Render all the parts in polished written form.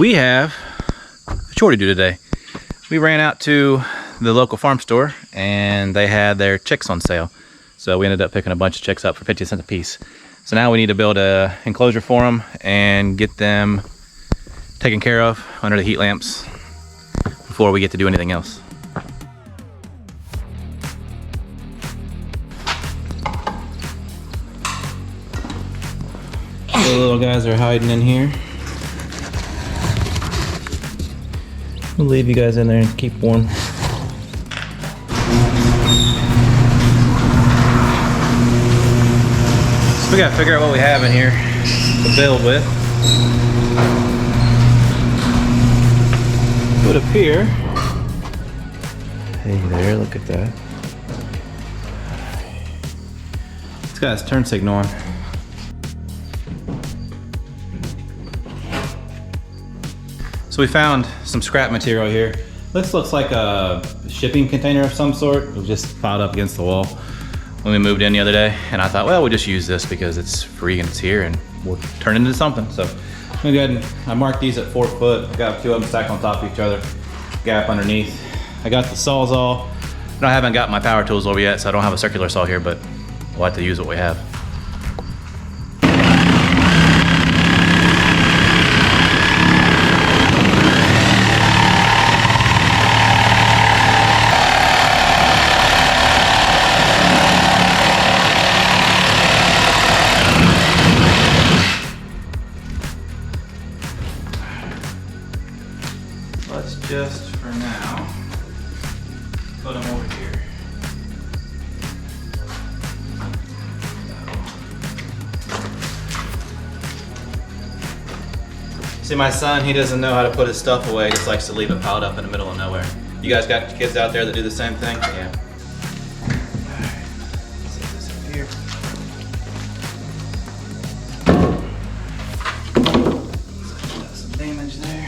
We have a chore to do today. We ran out to the local farm store and they had their chicks on sale. So we ended up picking a bunch of chicks up for 50 cents a piece. So now we need to build a enclosure for them and get them taken care of under the heat lamps before we get to do anything else. The little guys are hiding in here. We'll leave you guys in there and keep warm. So we gotta figure out what we have in here to build with. Put up here. Hey there, look at that. It's got its turn signal on. So we found some scrap material here. This looks like a shipping container of some sort. It was just piled up against the wall when we moved in the other day. And I thought, well, we'll just use this because it's free and it's here and we'll turn it into something. So I'm gonna go ahead and I marked these at 4 foot. I got 2 of them stacked on top of each other, gap underneath. I got the Sawzall. I haven't got my power tools over yet, so I don't have a circular saw here, but we'll have to use what we have. Let's just, for now, put them over here. See, my son, he doesn't know how to put his stuff away. He just likes to leave it piled up in the middle of nowhere. You guys got kids out there that do the same thing? Yeah. Alright, set this up here. Got some damage there.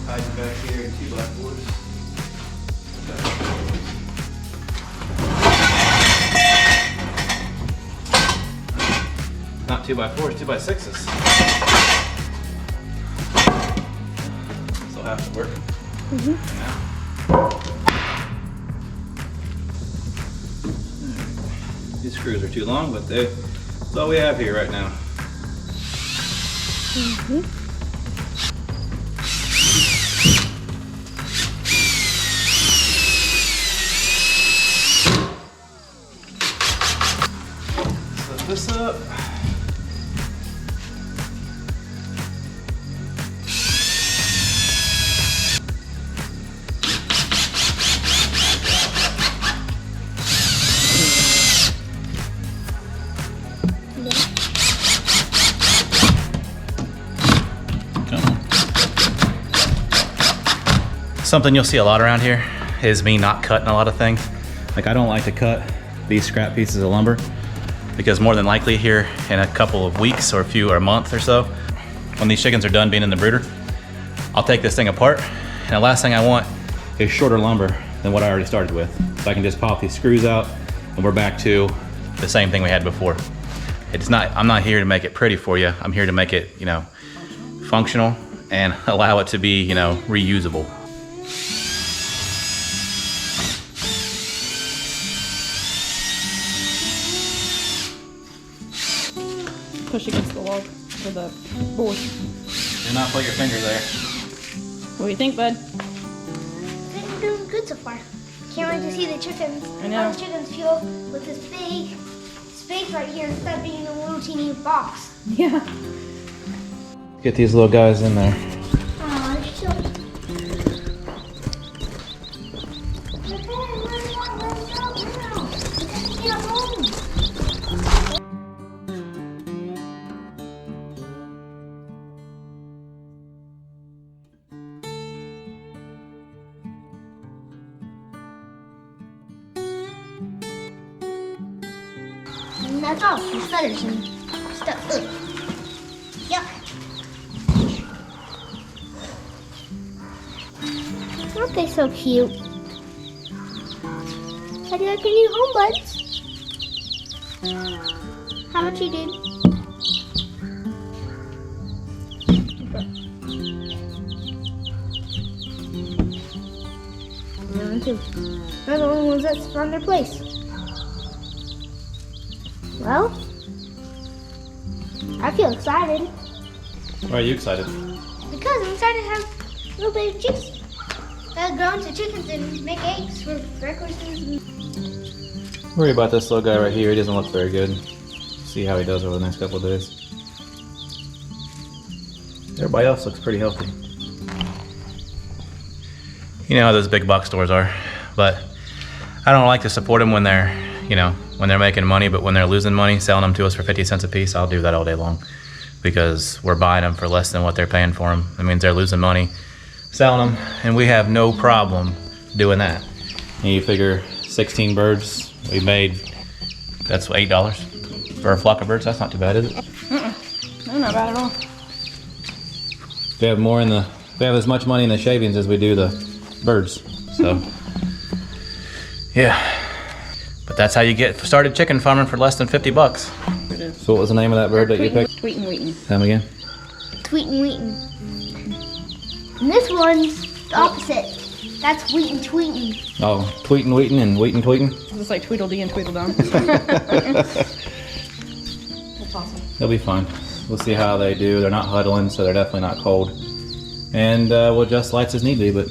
Hiding back here in 2x4s. Not 2x4s, 2x6s. This will have to work. These screws are too long, but that's all we have here right now. Set this up. Something you'll see a lot around here is me not cutting a lot of things. Like, I don't like to cut these scrap pieces of lumber because more than likely here in a couple of weeks or a month or so, when these chickens are done being in the brooder, I'll take this thing apart, and the last thing I want is shorter lumber than what I already started with. So I can just pop these screws out and we're back to the same thing we had before. I'm not here to make it pretty for you. I'm here to make it, functional and allow it to be, reusable. Push against the log or the board. Do not put your finger there. What do you think, bud? We're doing good so far. Can't wait to see the chickens. I know. How the chickens feel with this big space right here instead of being in a little teeny box. Yeah. Get these little guys in there. Aw, they're so... Get home. And that's all. Your feathers and stuff. Ugh. Yuck. Aren't they so cute? How do you like your new home, buds? How much you did? One, two. They're the only ones that's found their place. Well, I feel excited Why are you excited? because I'm excited to have little baby chicks that grow into chickens and make eggs for breakfast. Worry about this little guy right here. He doesn't look very good. See how he does over the next couple of days. Everybody else looks pretty healthy. You know how those big box stores are, but I don't like to support them when they're, when they're making money, but when they're losing money, selling them to us for 50 cents a piece, I'll do that all day long because we're buying them for less than what they're paying for them. That means they're losing money selling them, and we have no problem doing that. And you figure 16 birds, we made, that's $8 for a flock of birds. That's not too bad, is it? No, not bad at all. We have we have as much money in the shavings as we do the birds. So, yeah. But that's how you get started chicken farming for less than 50 bucks. It is. So what was the name of that bird that you picked? Tweetin' Wheatin'. Tell me again. Tweetin' Wheatin'. And this one's the opposite. That's Wheatin' Tweetin'. Oh, Tweetin' Wheatin' and Wheatin' Tweetin'? It's like Tweedledee and Tweedledum. That's awesome. They'll be fine. We'll see how they do. They're not huddling, so they're definitely not cold. And we'll adjust lights as need be, but...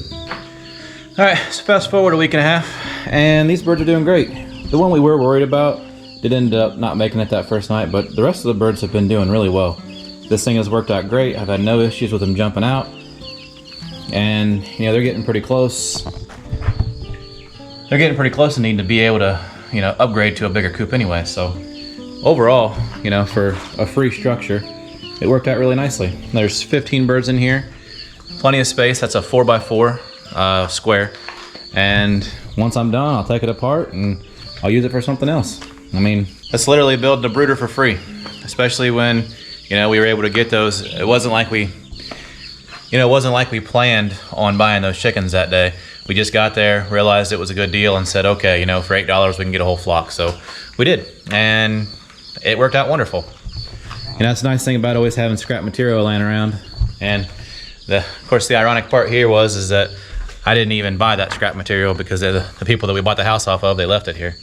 Alright, so fast forward a week and a half, and these birds are doing great. The one we were worried about did end up not making it that first night, but the rest of the birds have been doing really well. This thing has worked out great. I've had no issues with them jumping out. And, they're getting pretty close. They're getting pretty close and need to be able to, upgrade to a bigger coop anyway. So, overall, for a free structure, it worked out really nicely. There's 15 birds in here. Plenty of space. That's a 4x4 square. And once I'm done, I'll take it apart and I'll use it for something else. I mean, it's literally building a brooder for free, especially when, we were able to get those. It wasn't like we planned on buying those chickens that day. We just got there, realized it was a good deal, and said, okay, for $8 we can get a whole flock. So we did, and it worked out wonderful. That's the nice thing about always having scrap material laying around. And of course, the ironic part here is that I didn't even buy that scrap material because the people that we bought the house off of, they left it here.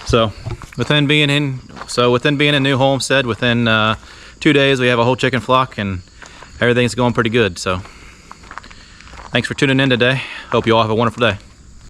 So within being a new homestead, within 2 days we have a whole chicken flock and everything's going pretty good. So thanks for tuning in today. Hope you all have a wonderful day.